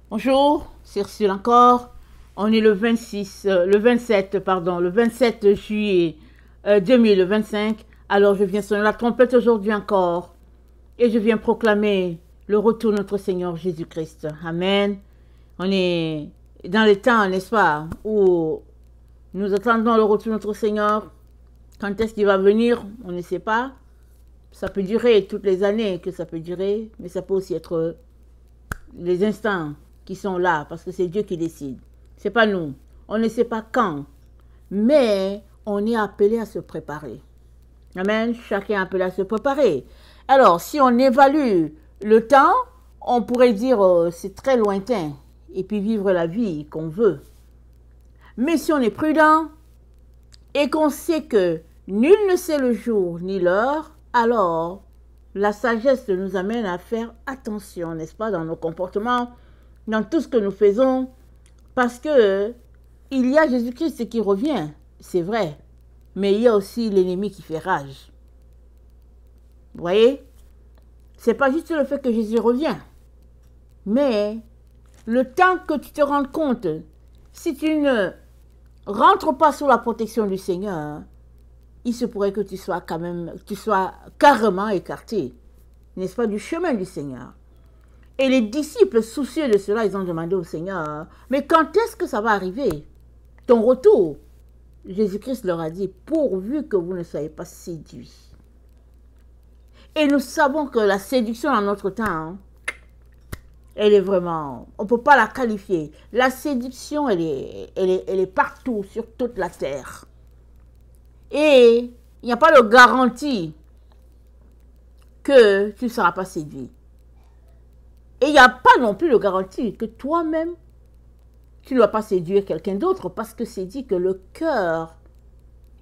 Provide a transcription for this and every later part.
Bonjour, c'est Ursule encore. On est le 27 juillet 2025. Alors je viens sonner la trompette aujourd'hui encore et je viens proclamer le retour de notre Seigneur Jésus-Christ. Amen. On est dans les temps, n'est-ce pas, où nous attendons le retour de notre Seigneur. Quand est-ce qu'il va venir? On ne sait pas. Ça peut durer toutes les années que ça peut durer, mais ça peut aussi être les instants qui sont là, parce que c'est Dieu qui décide. C'est pas nous. On ne sait pas quand, mais on est appelé à se préparer. Amen. Chacun est appelé à se préparer. Alors, si on évalue le temps, on pourrait dire c'est très lointain, et puis vivre la vie qu'on veut. Mais si on est prudent, et qu'on sait que nul ne sait le jour ni l'heure, alors la sagesse nous amène à faire attention, n'est-ce pas, dans nos comportements, dans tout ce que nous faisons, parce que il y a Jésus-Christ qui revient, c'est vrai, mais il y a aussi l'ennemi qui fait rage. Vous voyez? C'est pas juste le fait que Jésus revient, mais le temps que tu te rends compte, si tu ne rentres pas sous la protection du Seigneur, il se pourrait que tu sois carrément écarté, n'est-ce pas, du chemin du Seigneur. Et les disciples, soucieux de cela, ils ont demandé au Seigneur, mais quand est-ce que ça va arriver, ton retour? Jésus-Christ leur a dit, pourvu que vous ne soyez pas séduits. Et nous savons que la séduction dans notre temps, elle est vraiment, on ne peut pas la qualifier. La séduction, elle est partout, sur toute la terre. Et il n'y a pas de garantie que tu ne seras pas séduit. Et il n'y a pas non plus de garantie que toi-même, tu ne vas pas séduire quelqu'un d'autre, parce que c'est dit que le cœur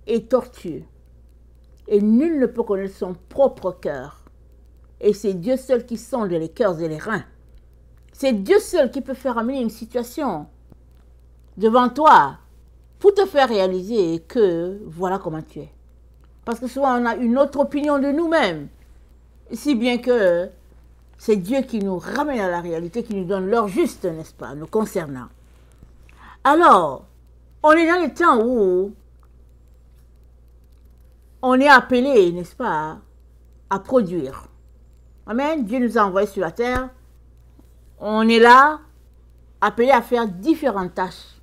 est tortueux. Et nul ne peut connaître son propre cœur. Et c'est Dieu seul qui sonde les cœurs et les reins. C'est Dieu seul qui peut faire amener une situation devant toi pour te faire réaliser que voilà comment tu es. Parce que souvent on a une autre opinion de nous-mêmes. Si bien que c'est Dieu qui nous ramène à la réalité, qui nous donne l'heure juste, n'est-ce pas, nous concernant. Alors, on est dans les temps où on est appelé, n'est-ce pas, à produire. Amen. Dieu nous a envoyés sur la terre. On est là, appelé à faire différentes tâches,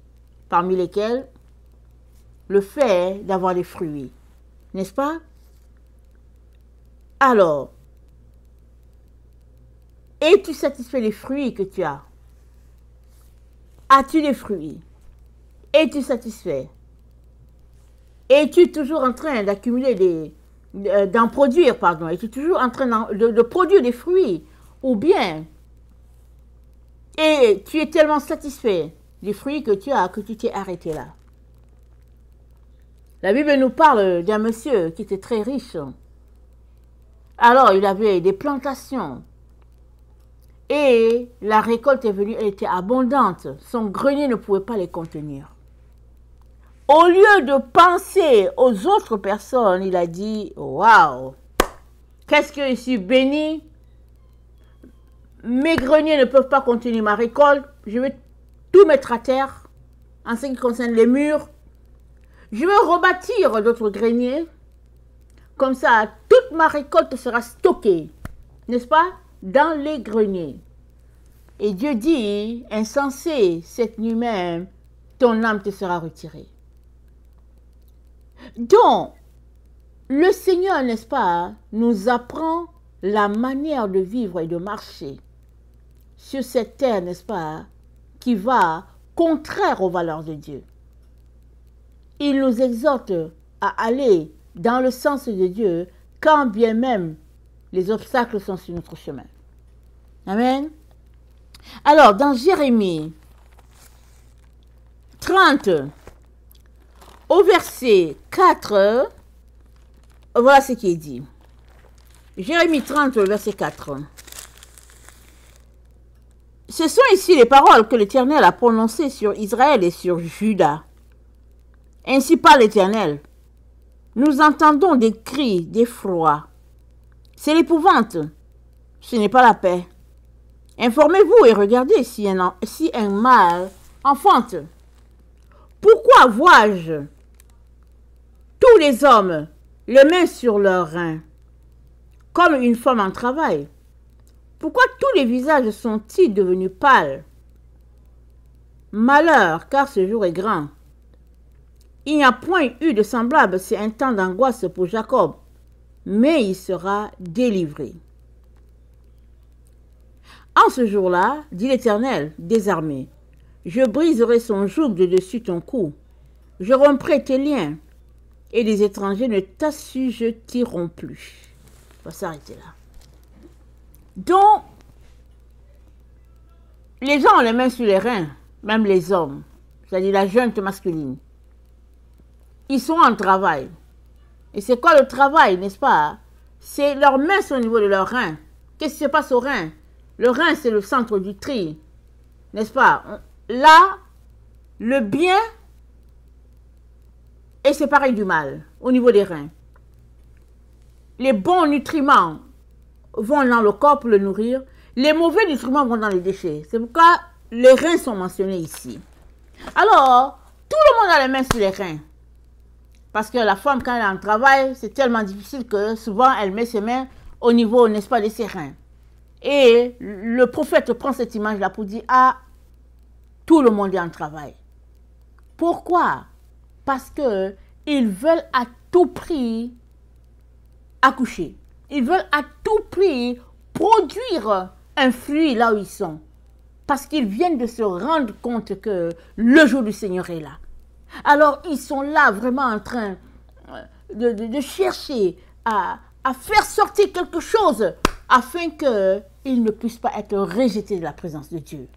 parmi lesquelles le fait d'avoir des fruits, n'est-ce pas? Alors, es-tu satisfait des fruits que tu as? As-tu des fruits? Es-tu satisfait? Es-tu toujours en train d'accumuler d'en produire, pardon? Es-tu toujours en train de produire des fruits? Ou bien, et tu es tellement satisfait des fruits que tu as, que tu t'es arrêté là. La Bible nous parle d'un monsieur qui était très riche. Alors, il avait des plantations. Et la récolte est venue, elle était abondante. Son grenier ne pouvait pas les contenir. Au lieu de penser aux autres personnes, il a dit, waouh, qu'est-ce que je suis béni. Mes greniers ne peuvent pas contenir ma récolte. Je vais tout mettre à terre en ce qui concerne les murs. Je vais rebâtir d'autres greniers. Comme ça, toute ma récolte sera stockée, n'est-ce pas, dans les greniers. Et Dieu dit, insensé, cette nuit même, ton âme te sera retirée. Donc, le Seigneur, n'est-ce pas, nous apprend la manière de vivre et de marcher sur cette terre, n'est-ce pas, qui va contraire aux valeurs de Dieu. Il nous exhorte à aller dans le sens de Dieu, quand bien même les obstacles sont sur notre chemin. Amen. Alors, dans Jérémie 30, au verset 4, voilà ce qui est dit. Jérémie 30, verset 4. Ce sont ici les paroles que l'Éternel a prononcées sur Israël et sur Juda. Ainsi parle l'Éternel. Nous entendons des cris d'effroi. C'est l'épouvante. Ce n'est pas la paix. Informez-vous et regardez si un mâle enfante. Pourquoi vois-je tous les hommes les mains sur leurs reins, comme une femme en travail? Pourquoi tous les visages sont-ils devenus pâles? Malheur, car ce jour est grand. Il n'y a point eu de semblable, c'est un temps d'angoisse pour Jacob, mais il sera délivré. En ce jour-là, dit l'Éternel des armées, je briserai son joug de dessus ton cou, je romprai tes liens, et les étrangers ne t'assujettiront plus. On va s'arrêter là. Donc, les gens ont les mains sur les reins, même les hommes, c'est-à-dire la junte masculine. Ils sont en travail. Et c'est quoi le travail, n'est-ce pas? C'est leurs mains sont au niveau de leurs reins. Qu'est-ce qui se passe au rein? Le rein, c'est le centre du tri, n'est-ce pas? Là, le bien est séparé du mal, au niveau des reins. Les bons nutriments vont dans le corps pour le nourrir. Les mauvais nutriments vont dans les déchets. C'est pourquoi les reins sont mentionnés ici. Alors, tout le monde a les mains sur les reins. Parce que la femme, quand elle est en travail, c'est tellement difficile que souvent, elle met ses mains au niveau, n'est-ce pas, de ses reins. Et le prophète prend cette image-là pour dire, ah, tout le monde est en travail. Pourquoi? Parce qu'ils veulent à tout prix accoucher. Ils veulent à tout prix produire un fruit là où ils sont. Parce qu'ils viennent de se rendre compte que le jour du Seigneur est là. Alors, ils sont là vraiment en train de chercher à faire sortir quelque chose afin qu'ils ne puissent pas être rejetés de la présence de Dieu.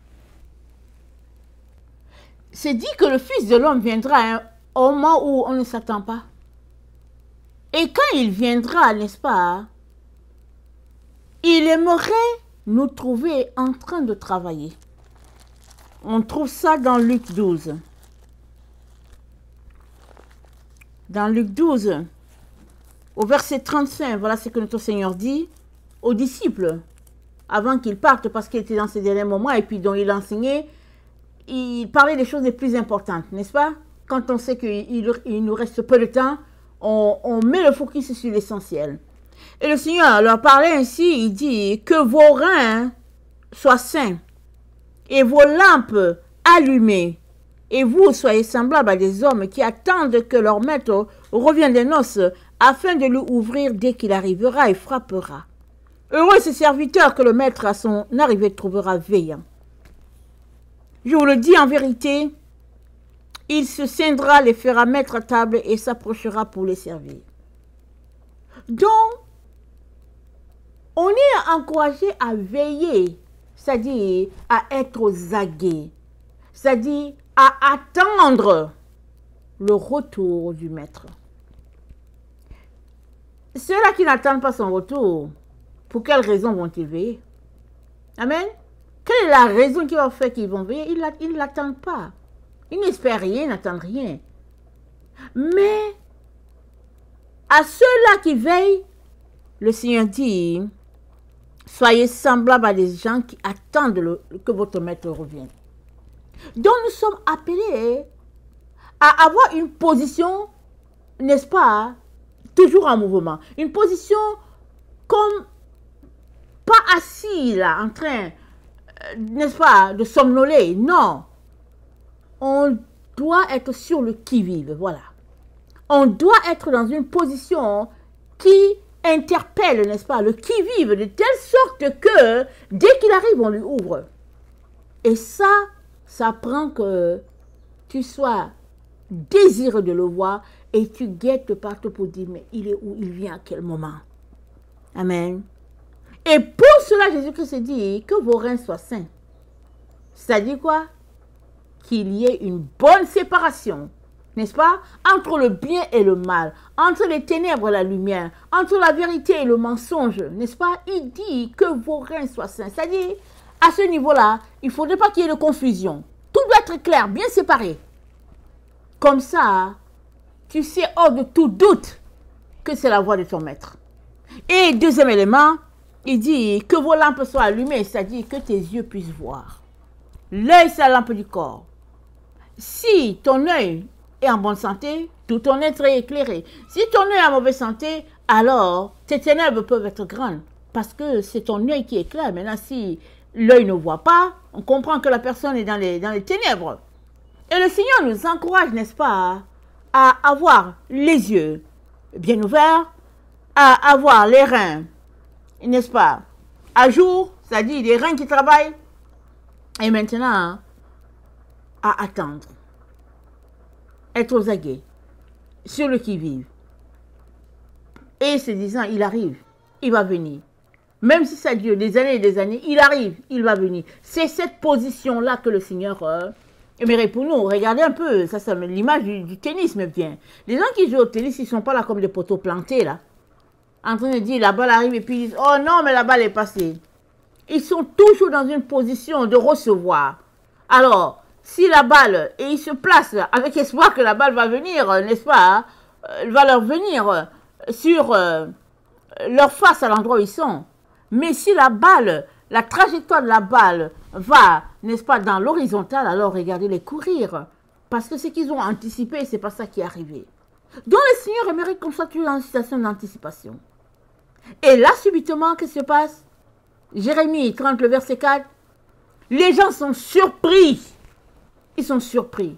C'est dit que le Fils de l'homme viendra au moment où on ne s'attend pas. Et quand il viendra, n'est-ce pas, il aimerait nous trouver en train de travailler. On trouve ça dans Luc 12. Dans Luc 12, au verset 35, voilà ce que notre Seigneur dit aux disciples, avant qu'ils partent, parce qu'il était dans ces derniers moments, et puis dont il enseignait, il parlait des choses les plus importantes, n'est-ce pas? Quand on sait qu'il nous reste peu de temps, on met le focus sur l'essentiel. Et le Seigneur leur parlait ainsi, il dit, que vos reins soient sains, et vos lampes allumées, et vous soyez semblables à des hommes qui attendent que leur maître revienne des noces, afin de lui ouvrir dès qu'il arrivera et frappera. Heureux ces serviteurs que le maître à son arrivée trouvera veillant. Je vous le dis en vérité, il se scindra, les fera mettre à table et s'approchera pour les servir. Donc, on est encouragé à veiller, c'est-à-dire à être aux aguets, c'est-à-dire à attendre le retour du maître. Ceux-là qui n'attendent pas son retour, pour quelles raisons vont-ils veiller? Amen. Quelle est la raison qui va faire qu'ils vont veiller? Ils ne l'attendent pas. Ils n'espèrent rien, ils n'attendent rien. Mais à ceux-là qui veillent, le Seigneur dit, soyez semblables à des gens qui attendent que votre maître revienne. Donc nous sommes appelés à avoir une position, n'est-ce pas, toujours en mouvement. Une position comme pas assis là, en train, n'est-ce pas, de somnoler. Non. On doit être sur le qui-vive, voilà. On doit être dans une position qui interpelle, n'est-ce pas, le qui-vive, de telle sorte que dès qu'il arrive, on lui ouvre. Et ça prend que tu sois désireux de le voir et tu guettes partout pour dire, mais il est où, il vient à quel moment. Amen. Et pour cela, Jésus-Christ dit que vos reins soient saints. C'est-à-dire quoi? Qu'il y ait une bonne séparation, n'est-ce pas, entre le bien et le mal, entre les ténèbres et la lumière, entre la vérité et le mensonge, n'est-ce pas? Il dit que vos reins soient saints. C'est-à-dire, à ce niveau-là, il ne faudrait pas qu'il y ait de confusion. Tout doit être clair, bien séparé. Comme ça, tu sais hors de tout doute que c'est la voix de ton maître. Et deuxième élément, il dit que vos lampes soient allumées, c'est-à-dire que tes yeux puissent voir. L'œil, c'est la lampe du corps. Si ton œil est en bonne santé, tout ton être est éclairé. Si ton œil est en mauvaise santé, alors tes ténèbres peuvent être grandes. Parce que c'est ton œil qui éclaire. Maintenant, si l'œil ne voit pas, on comprend que la personne est dans les ténèbres. Et le Seigneur nous encourage, n'est-ce pas, à avoir les yeux bien ouverts, à avoir les reins, n'est-ce pas, à jour, c'est-à-dire les reins qui travaillent, et maintenant, à attendre, être aux aguets, sur le qui-vive. Et se disant, il arrive, il va venir. Même si ça dure des années et des années, il arrive, il va venir. C'est cette position-là que le Seigneur aimerait pour nous. Regardez un peu, ça l'image du tennis me vient. Les gens qui jouent au tennis, ils ne sont pas là comme des poteaux plantés, là. En train de dire, la balle arrive et puis ils disent, oh non, mais la balle est passée. Ils sont toujours dans une position de recevoir. Alors, si la balle, et ils se placent avec espoir que la balle va venir, n'est-ce pas, va leur venir sur leur face à l'endroit où ils sont. Mais si la balle, la trajectoire de la balle va, n'est-ce pas, dans l'horizontale, alors regardez-les courir. Parce que ce qu'ils ont anticipé, c'est pas ça qui est arrivé. Donc le Seigneur aimerait qu'on soit toujours dans une situation d'anticipation. Et là, subitement, qu'est-ce qui se passe? Jérémie 30, le verset 4. Les gens sont surpris. Ils sont surpris.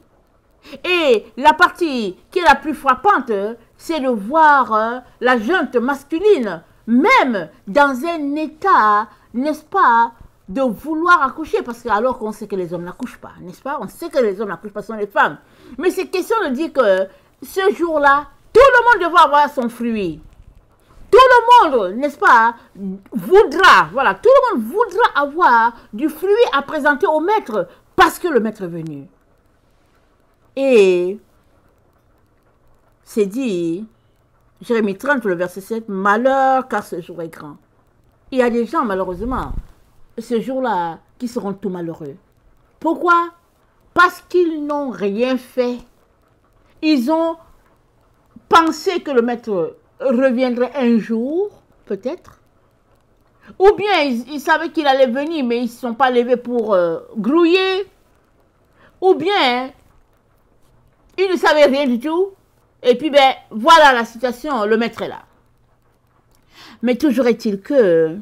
Et la partie qui est la plus frappante, c'est de voir la junte masculine, même dans un état, n'est-ce pas, de vouloir accoucher, parce que alors qu'on sait que les hommes n'accouchent pas, n'est-ce pas? On sait que les hommes n'accouchent pas, ce sont les femmes. Mais c'est question de dire que ce jour-là, tout le monde devra avoir son fruit. Tout le monde, n'est-ce pas, voudra, voilà, tout le monde voudra avoir du fruit à présenter au maître, parce que le maître est venu. Et c'est dit, Jérémie 30, le verset 7, malheur car ce jour est grand. Il y a des gens, malheureusement, ce jour-là, qui seront tout malheureux. Pourquoi? Parce qu'ils n'ont rien fait. Ils ont pensé que le maître reviendrait un jour, peut-être. Ou bien ils savaient qu'il allait venir, mais ils ne se sont pas levés pour grouiller. Ou bien ils ne savaient rien du tout. Et puis, ben, voilà la situation, le maître est là. Mais toujours est-il que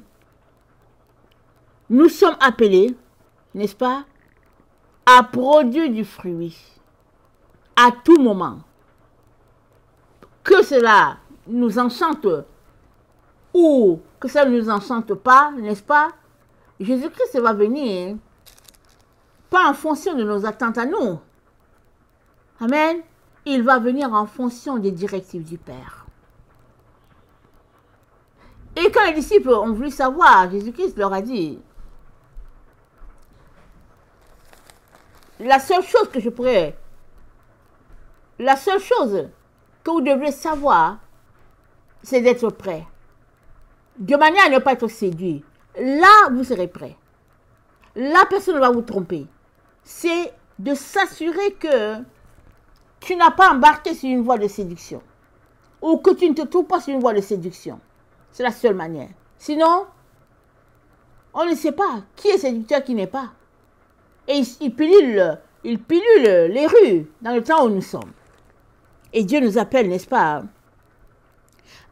nous sommes appelés, n'est-ce pas, à produire du fruit à tout moment. Que cela nous enchante ou que ça ne nous enchante pas, n'est-ce pas, Jésus-Christ va venir pas en fonction de nos attentes à nous. Amen. Il va venir en fonction des directives du Père. Et quand les disciples ont voulu savoir, Jésus-Christ leur a dit, la seule chose que vous devrez savoir, c'est d'être prêt. De manière à ne pas être séduit. Là, vous serez prêt. Là, personne ne va vous tromper. C'est de s'assurer que tu n'as pas embarqué sur une voie de séduction. Ou que tu ne te trouves pas sur une voie de séduction. C'est la seule manière. Sinon, on ne sait pas qui est séducteur, qui n'est pas. Et il pilule les rues dans le temps où nous sommes. Et Dieu nous appelle, n'est-ce pas,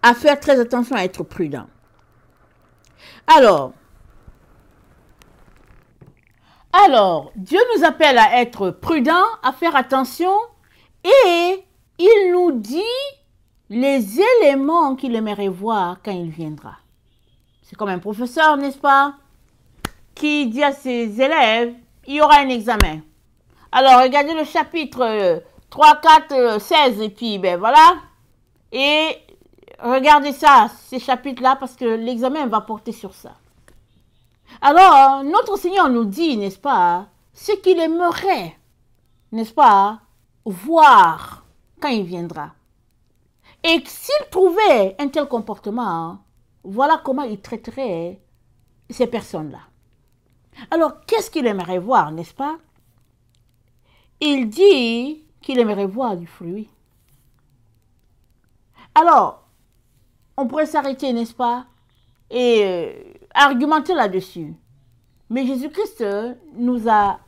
à faire très attention, à être prudent. Alors, Dieu nous appelle à être prudent, à faire attention, et il nous dit les éléments qu'il aimerait voir quand il viendra. C'est comme un professeur, n'est-ce pas, qui dit à ses élèves, il y aura un examen. Alors, regardez le chapitre 3, 4, 16, et puis, ben voilà, et regardez ça, ces chapitres-là, parce que l'examen va porter sur ça. Alors, notre Seigneur nous dit, n'est-ce pas, ce qu'il aimerait, n'est-ce pas, voir quand il viendra. Et s'il trouvait un tel comportement, voilà comment il traiterait ces personnes-là. Alors, qu'est-ce qu'il aimerait voir, n'est-ce pas? Il dit qu'il aimerait voir du fruit. Alors, on pourrait s'arrêter, n'est-ce pas? Et argumenter là-dessus. Mais Jésus-Christ nous a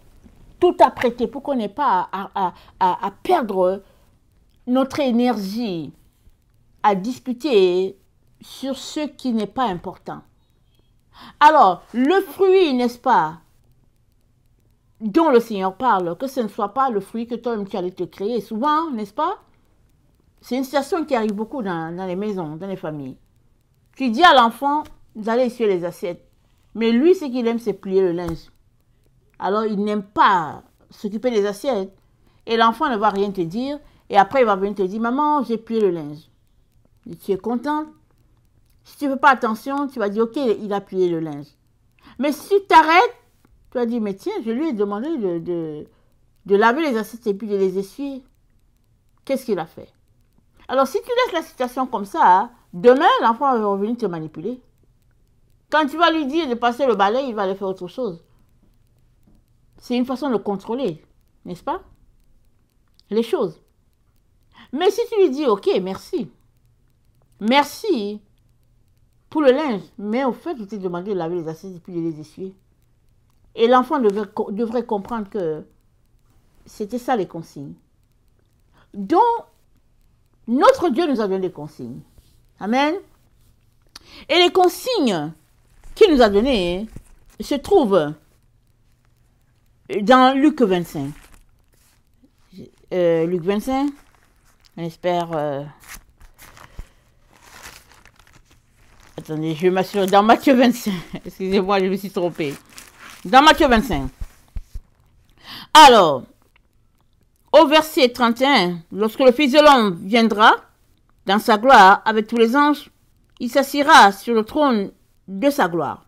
tout apprêté pour qu'on n'ait pas à perdre notre énergie à discuter sur ce qui n'est pas important. Alors, le fruit, n'est-ce pas, dont le Seigneur parle, que ce ne soit pas le fruit que toi-même tu allais te créer. Souvent, n'est-ce pas, c'est une situation qui arrive beaucoup dans les maisons, dans les familles. Tu dis à l'enfant d'aller essuyer les assiettes. Mais lui, ce qu'il aime, c'est plier le linge. Alors, il n'aime pas s'occuper des assiettes. Et l'enfant ne va rien te dire. Et après, il va venir te dire, maman, j'ai plié le linge. Et tu es contente. Si tu ne fais pas attention, tu vas dire, ok, il a plié le linge. Mais si tu t'arrêtes, tu vas dire, mais tiens, je lui ai demandé de laver les assiettes et puis de les essuyer. Qu'est-ce qu'il a fait? Alors, si tu laisses la situation comme ça, demain, l'enfant va revenir te manipuler. Quand tu vas lui dire de passer le balai, il va aller faire autre chose. C'est une façon de contrôler, n'est-ce pas, les choses. Mais si tu lui dis, ok, merci. Merci pour le linge. Mais au fait, je t'ai demandé de laver les assiettes et puis de les essuyer. Et l'enfant devrait comprendre que c'était ça les consignes. Donc, notre Dieu nous a donné des consignes. Amen. Et les consignes qu'il nous a données se trouvent dans Luc 25. Luc 25, on espère... Attendez, je vais m'assurer. Dans Matthieu 25. Excusez-moi, je me suis trompée. Dans Matthieu 25. Alors, au verset 31, lorsque le Fils de l'homme viendra dans sa gloire avec tous les anges, il s'assiera sur le trône de sa gloire.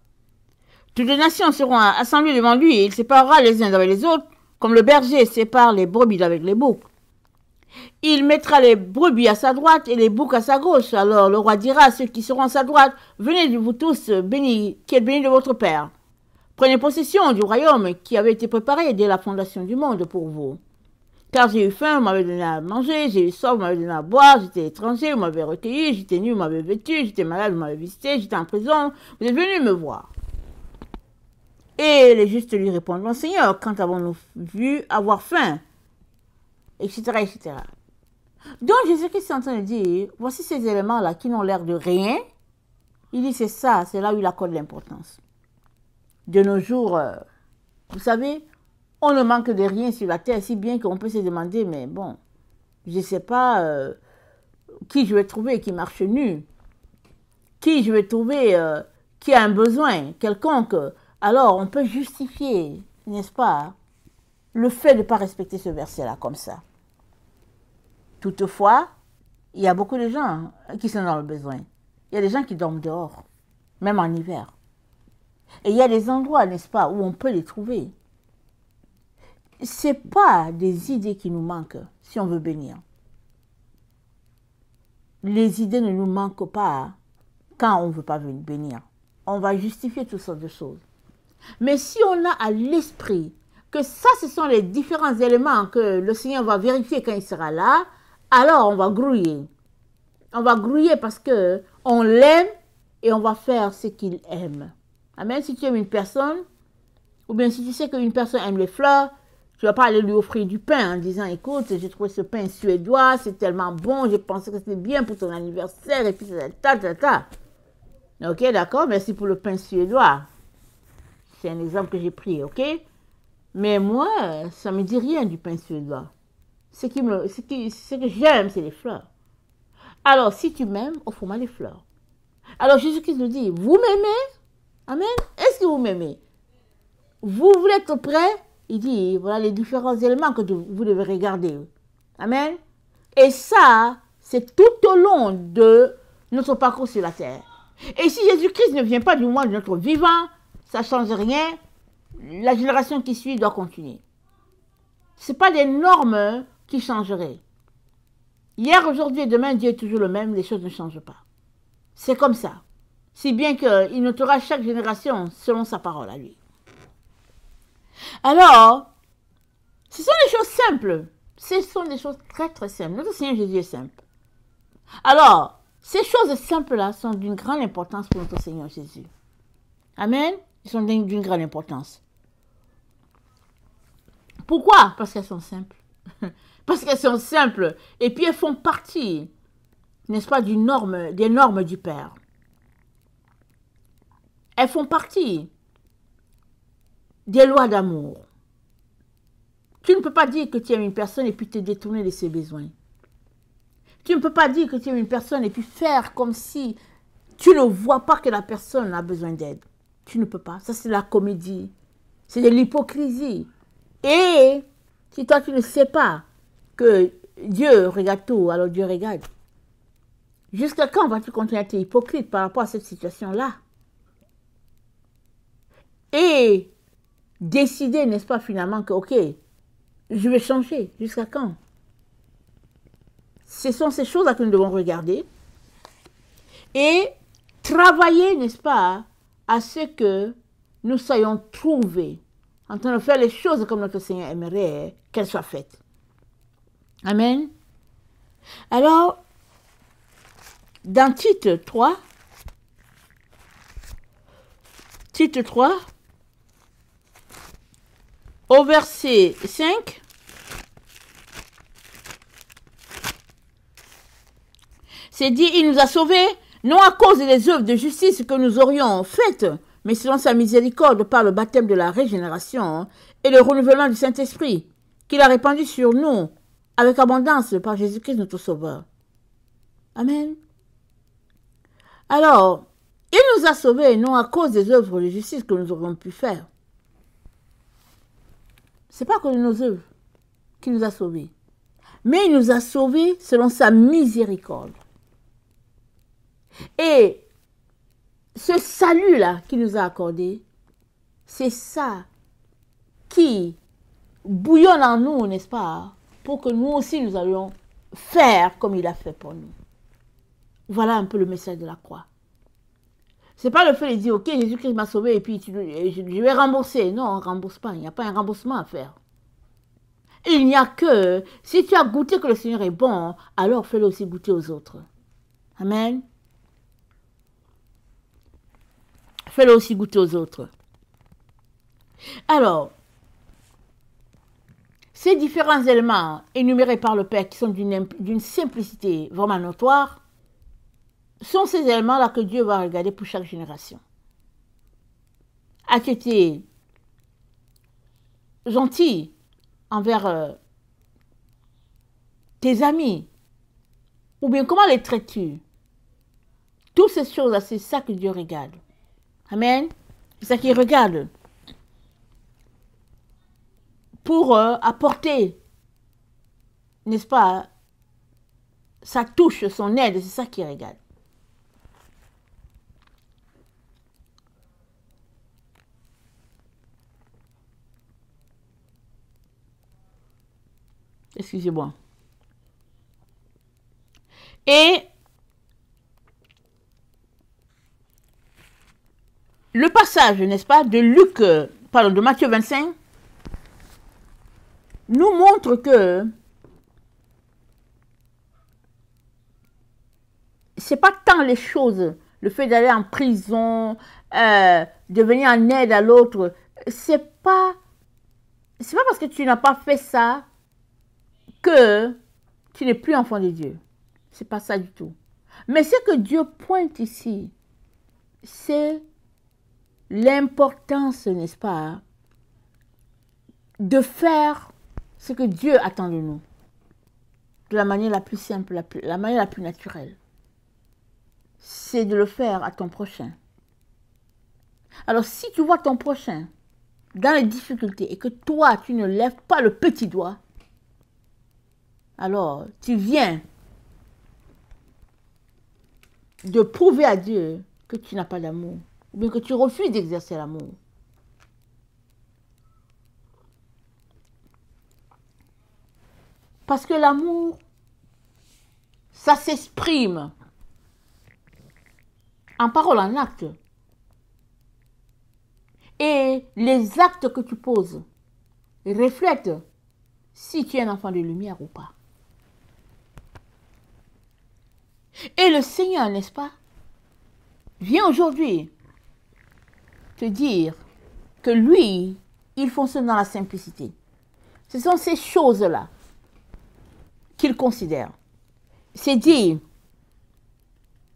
Toutes les nations seront assemblées devant lui et il séparera les uns d'avec les autres, comme le berger sépare les brebis d'avec les boucs. Il mettra les brebis à sa droite et les boucs à sa gauche. Alors le roi dira à ceux qui seront à sa droite, venez vous tous bénis, qui êtes bénis de votre Père. Prenez possession du royaume qui avait été préparé dès la fondation du monde pour vous. Car j'ai eu faim, vous m'avez donné à manger, j'ai eu soif, vous m'avez donné à boire, j'étais étranger, vous m'avez recueilli, j'étais nu, vous m'avez vêtu, j'étais malade, vous m'avez visité, j'étais en prison, vous êtes venus me voir. Et les justes lui répondront, Seigneur, quand avons-nous vu avoir faim, etc., etc. Donc Jésus-Christ est en train de dire, voici ces éléments-là qui n'ont l'air de rien. Il dit, c'est ça, c'est là où il accorde l'importance. De nos jours, vous savez, on ne manque de rien sur la terre, si bien qu'on peut se demander, mais bon, je ne sais pas qui je vais trouver qui marche nu, qui je vais trouver qui a un besoin quelconque. Alors, on peut justifier, n'est-ce pas, le fait de ne pas respecter ce verset-là comme ça. Toutefois, il y a beaucoup de gens qui sont dans le besoin. Il y a des gens qui dorment dehors, même en hiver. Et il y a des endroits, n'est-ce pas, où on peut les trouver. Ce n'est pas des idées qui nous manquent si on veut bénir. Les idées ne nous manquent pas quand on ne veut pas bénir. On va justifier toutes sortes de choses. Mais si on a à l'esprit que ça, ce sont les différents éléments que le Seigneur va vérifier quand il sera là, alors on va grouiller. On va grouiller parce qu'on l'aime et on va faire ce qu'il aime. Amen. Si tu aimes une personne, ou bien si tu sais qu'une personne aime les fleurs, tu ne vas pas aller lui offrir du pain en disant, écoute, j'ai trouvé ce pain suédois, c'est tellement bon, j'ai pensé que c'était bien pour ton anniversaire, et puis ta. Ok, d'accord, merci pour le pain suédois. C'est un exemple que j'ai pris, ok? Mais moi, ça ne me dit rien du pain suédois. Ce que j'aime, c'est les fleurs. Alors, si tu m'aimes, offre-moi les fleurs. Alors, Jésus-Christ nous dit, vous m'aimez? Amen. Est-ce que vous m'aimez? Vous voulez être prêt? Il dit, voilà les différents éléments que vous devez regarder. Amen. Et ça, c'est tout au long de notre parcours sur la terre. Et si Jésus-Christ ne vient pas du moment de notre vivant, ça ne change rien. La génération qui suit doit continuer. Ce n'est pas des normes qui changeraient. Hier, aujourd'hui et demain, Dieu est toujours le même, les choses ne changent pas. C'est comme ça. Si bien qu'il notera chaque génération selon sa parole à lui. Alors, ce sont des choses simples. Ce sont des choses très très simples. Notre Seigneur Jésus est simple. Alors, ces choses simples-là sont d'une grande importance pour notre Seigneur Jésus. Amen. Ils sont d'une grande importance. Pourquoi? Parce qu'elles sont simples. Parce qu'elles sont simples. Et puis elles font partie, n'est-ce pas, des normes du Père. Elles font partie des lois d'amour. Tu ne peux pas dire que tu aimes une personne et puis te détourner de ses besoins. Tu ne peux pas dire que tu aimes une personne et puis faire comme si tu ne vois pas que la personne a besoin d'aide. Tu ne peux pas. Ça, c'est la comédie. C'est de l'hypocrisie. Et si toi, tu ne sais pas que Dieu regarde tout, alors Dieu regarde. Jusqu'à quand vas-tu continuer à être hypocrite par rapport à cette situation-là? Et décider, n'est-ce pas, finalement, que, ok, je vais changer. Jusqu'à quand? Ce sont ces choses-là que nous devons regarder et travailler, n'est-ce pas, à ce que nous soyons trouvés en train de faire les choses comme notre Seigneur aimerait qu'elles soient faites. Amen. Alors, dans Tite 3, au verset 5, c'est dit, il nous a sauvés, non à cause des œuvres de justice que nous aurions faites, mais selon sa miséricorde par le baptême de la régénération et le renouvellement du Saint-Esprit, qu'il a répandu sur nous avec abondance par Jésus-Christ notre Sauveur. Amen. Alors, il nous a sauvés, non à cause des œuvres de justice que nous aurions pu faire. Ce n'est pas à cause de nos œuvres qu'il nous a sauvés, mais il nous a sauvés selon sa miséricorde. Et ce salut-là qu'il nous a accordé, c'est ça qui bouillonne en nous, n'est-ce pas, pour que nous aussi nous allions faire comme il a fait pour nous. Voilà un peu le message de la croix. Ce n'est pas le fait de dire, ok, Jésus-Christ m'a sauvé et puis je vais rembourser. Non, on ne rembourse pas, il n'y a pas un remboursement à faire. Il n'y a que, si tu as goûté que le Seigneur est bon, alors fais-le aussi goûter aux autres. Amen. Fais-le aussi goûter aux autres. Alors, ces différents éléments énumérés par le Père qui sont d'une simplicité vraiment notoire, sont ces éléments-là que Dieu va regarder pour chaque génération. As-tu été gentil envers tes amis? Ou bien comment les traites-tu? Toutes ces choses-là, c'est ça que Dieu regarde. Amen. C'est ça qu'il regarde. Pour apporter, n'est-ce pas, sa touche, son aide, c'est ça qu'il regarde. Excusez-moi. Et le passage, n'est-ce pas, de Matthieu 25, nous montre que c'est pas tant les choses, le fait d'aller en prison, de venir en aide à l'autre, c'est pas parce que tu n'as pas fait ça que tu n'es plus enfant de Dieu. C'est pas ça du tout. Mais ce que Dieu pointe ici, c'est l'importance, n'est-ce pas, de faire ce que Dieu attend de nous, de la manière la plus simple, la manière la plus naturelle. C'est de le faire à ton prochain. Alors, si tu vois ton prochain dans les difficultés et que toi, tu ne lèves pas le petit doigt, alors tu viens de prouver à Dieu que tu n'as pas d'amour, ou bien que tu refuses d'exercer l'amour. Parce que l'amour, ça s'exprime en parole, en acte. Et les actes que tu poses reflètent si tu es un enfant de lumière ou pas. Et le Seigneur, n'est-ce pas, vient aujourd'hui te dire que lui, il fonctionne dans la simplicité. Ce sont ces choses-là qu'il considère. C'est dit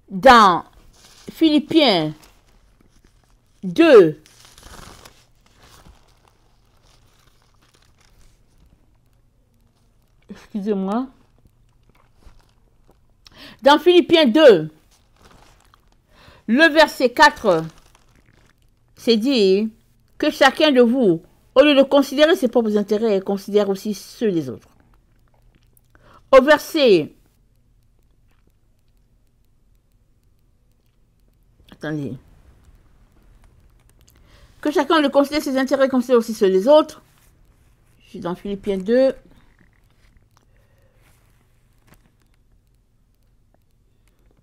dans Philippiens 2, excusez-moi, dans Philippiens 2, le verset 4, c'est dit que chacun de vous, au lieu de considérer ses propres intérêts, considère aussi ceux des autres. Au verset, attendez, que chacun le considère ses intérêts, considère aussi ceux des autres. Je suis dans Philippiens 2.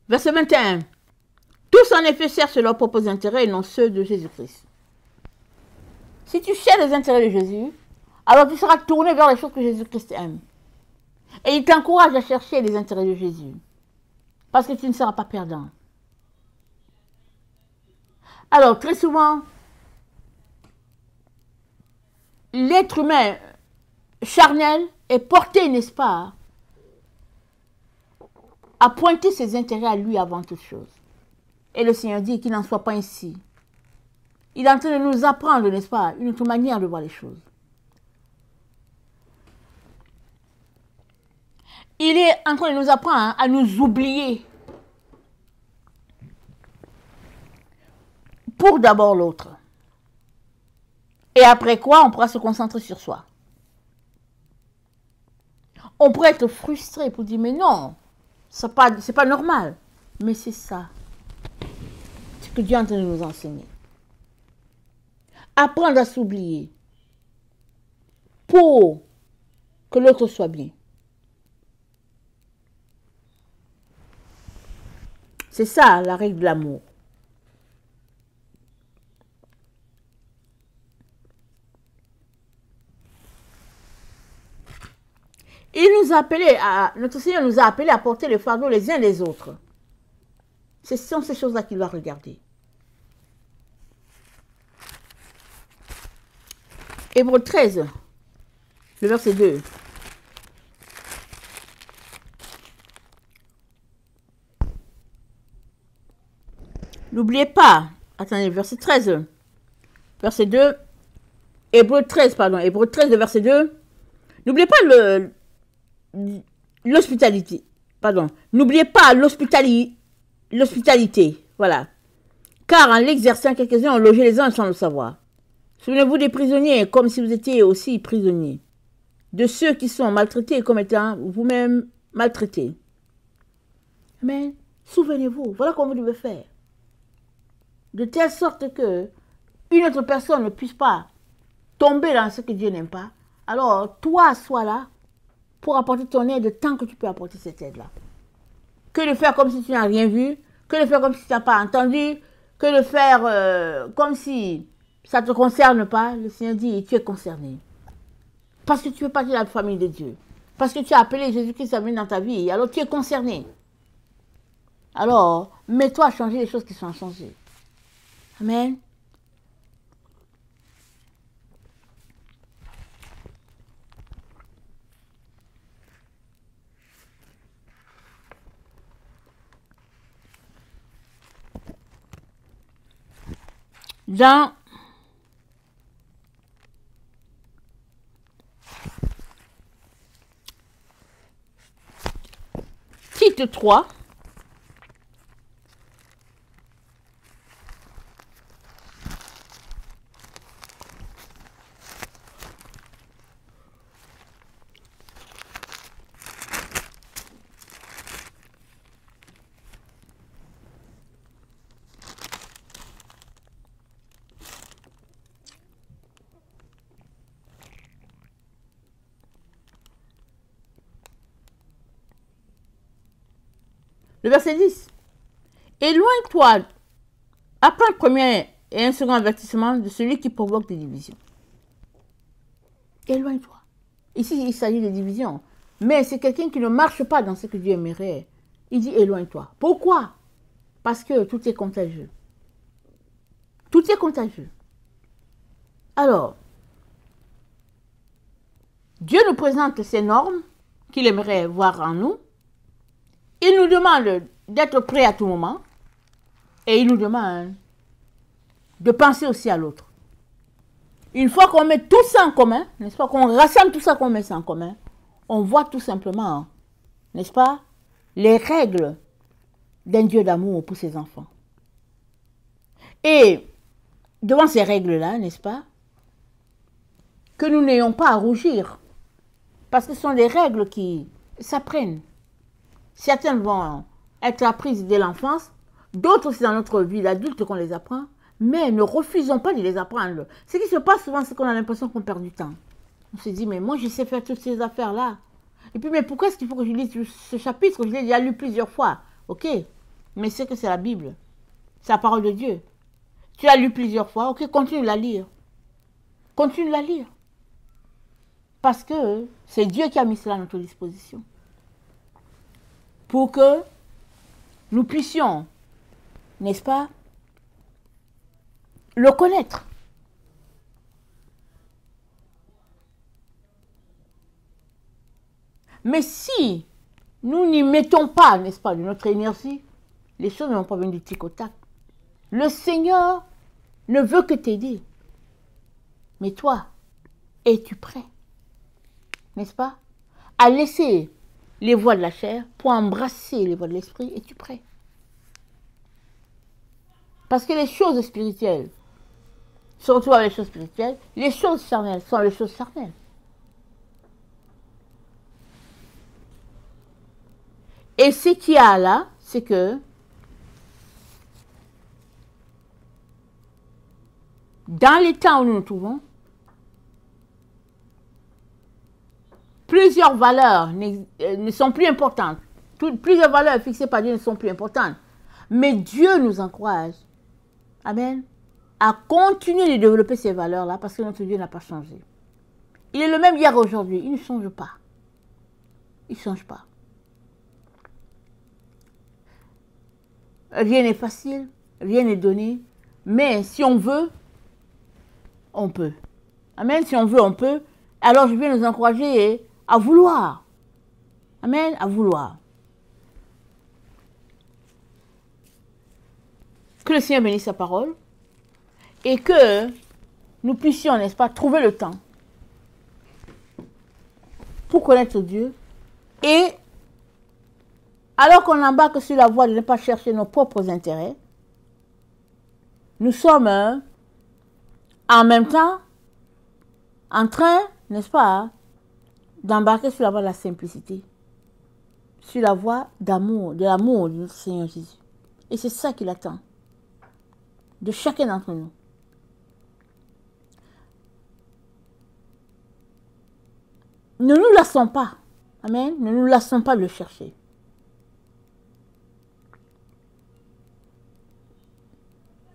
Verset 21. Tous en effet cherchent leurs propres intérêts et non ceux de Jésus-Christ. Si tu cherches les intérêts de Jésus, alors tu seras tourné vers les choses que Jésus-Christ aime. Et il t'encourage à chercher les intérêts de Jésus. Parce que tu ne seras pas perdant. Alors, très souvent, l'être humain charnel est porté, n'est-ce pas, à pointer ses intérêts à lui avant toute chose. Et le Seigneur dit qu'il n'en soit pas ainsi. Il est en train de nous apprendre, n'est-ce pas, une autre manière de voir les choses. Il est en train de nous apprendre à nous oublier pour d'abord l'autre. Et après quoi, on pourra se concentrer sur soi. On pourrait être frustré pour dire, mais non, c'est pas normal. Mais c'est ça. C'est ce que Dieu est en train de nous enseigner. Apprendre à s'oublier pour que l'autre soit bien. C'est ça la règle de l'amour. Notre Seigneur nous a appelés à porter le fardeau les uns les autres. Ce sont ces choses-là qu'il va regarder. Hébreux 13, le verset 2. N'oubliez pas, attendez, verset 13, verset 2, Hébreux 13, le verset 2. N'oubliez pas l'hospitalité, n'oubliez pas l'hospitalité, voilà. Car en l'exerçant, quelques-uns ont logé les uns sans le savoir. Souvenez-vous des prisonniers, comme si vous étiez aussi prisonniers. De ceux qui sont maltraités comme étant vous-même maltraités. Mais souvenez-vous, voilà comment vous devez faire. De telle sorte que une autre personne ne puisse pas tomber dans ce que Dieu n'aime pas. Alors, toi, sois là pour apporter ton aide tant que tu peux apporter cette aide-là. Que de faire comme si tu n'as rien vu, que de faire comme si tu n'as pas entendu, que de faire comme si ça ne te concerne pas. Le Seigneur dit, tu es concerné. Parce que tu fais partie de la famille de Dieu. Parce que tu as appelé Jésus-Christ à venir dans ta vie. Alors, tu es concerné. Alors, mets-toi à changer les choses qui sont à changer. Amen. Dans Tite 3, le verset 10. Éloigne-toi, après un premier et un second avertissement de celui qui provoque des divisions. Éloigne-toi. Ici, il s'agit de divisions. Mais c'est quelqu'un qui ne marche pas dans ce que Dieu aimerait. Il dit éloigne-toi. Pourquoi? Parce que tout est contagieux. Tout est contagieux. Alors, Dieu nous présente ces normes qu'il aimerait voir en nous. Il nous demande d'être prêts à tout moment. Et il nous demande de penser aussi à l'autre. Une fois qu'on met tout ça en commun, n'est-ce pas, qu'on rassemble tout ça, qu'on met ça en commun, on voit tout simplement, n'est-ce pas, les règles d'un Dieu d'amour pour ses enfants. Et devant ces règles-là, n'est-ce pas, que nous n'ayons pas à rougir, parce que ce sont des règles qui s'apprennent. Certaines vont être apprises dès l'enfance, d'autres c'est dans notre vie d'adulte qu'on les apprend, mais ne refusons pas de les apprendre. Ce qui se passe souvent, c'est qu'on a l'impression qu'on perd du temps. On se dit, mais moi je sais faire toutes ces affaires-là. Et puis, mais pourquoi est-ce qu'il faut que je lise ce chapitre? Je l'ai déjà lu plusieurs fois. Ok, mais c'est que c'est la Bible. C'est la parole de Dieu. Tu l'as lu plusieurs fois, ok, continue de la lire. Continue de la lire. Parce que c'est Dieu qui a mis cela à notre disposition. Pour que nous puissions, n'est-ce pas, le connaître. Mais si nous n'y mettons pas, n'est-ce pas, de notre énergie, les choses ne vont pas venir du tic au tac. Le Seigneur ne veut que t'aider. Mais toi, es-tu prêt, n'est-ce pas, à laisser les voies de la chair pour embrasser les voies de l'esprit? Es-tu prêt? Parce que les choses spirituelles se retrouvent avec les choses spirituelles, les choses charnelles sont les choses charnelles. Et ce qu'il y a là, c'est que dans les temps où nous nous trouvons, plusieurs valeurs ne sont plus importantes. Plusieurs valeurs fixées par Dieu ne sont plus importantes. Mais Dieu nous encourage, amen, à continuer de développer ces valeurs-là parce que notre Dieu n'a pas changé. Il est le même hier aujourd'hui, il ne change pas. Il ne change pas. Rien n'est facile, rien n'est donné, mais si on veut, on peut. Amen, si on veut, on peut. Alors je viens nous encourager à vouloir. Amen, à vouloir. Que le Seigneur bénisse sa parole et que nous puissions, n'est-ce pas, trouver le temps pour connaître Dieu et alors qu'on embarque sur la voie de ne pas chercher nos propres intérêts, nous sommes en même temps en train, n'est-ce pas, d'embarquer sur la voie de la simplicité, sur la voie d'amour, de l'amour de notre Seigneur Jésus. Et c'est ça qu'il attend de chacun d'entre nous. Ne nous lassons pas, amen, ne nous lassons pas de le chercher.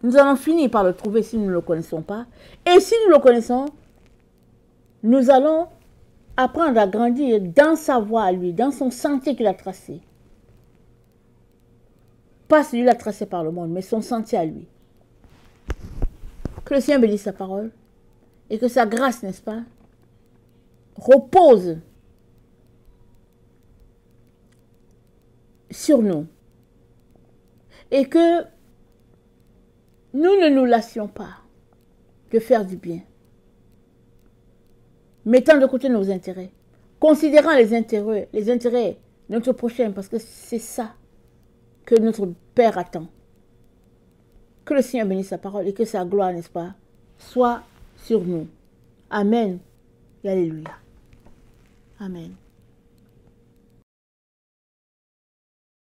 Nous allons finir par le trouver si nous ne le connaissons pas. Et si nous le connaissons, nous allons apprendre à grandir dans sa voie à lui, dans son sentier qu'il a tracé. Pas celui qu'il a tracé par le monde, mais son sentier à lui. Que le Seigneur bénisse sa parole et que sa grâce, n'est-ce pas, repose sur nous. Et que nous ne nous lassions pas de faire du bien. Mettant de côté nos intérêts. Considérant les intérêts de notre prochain, parce que c'est ça que notre Père attend. Que le Seigneur bénisse sa parole et que sa gloire, n'est-ce pas, soit sur nous. Amen et alléluia. Amen.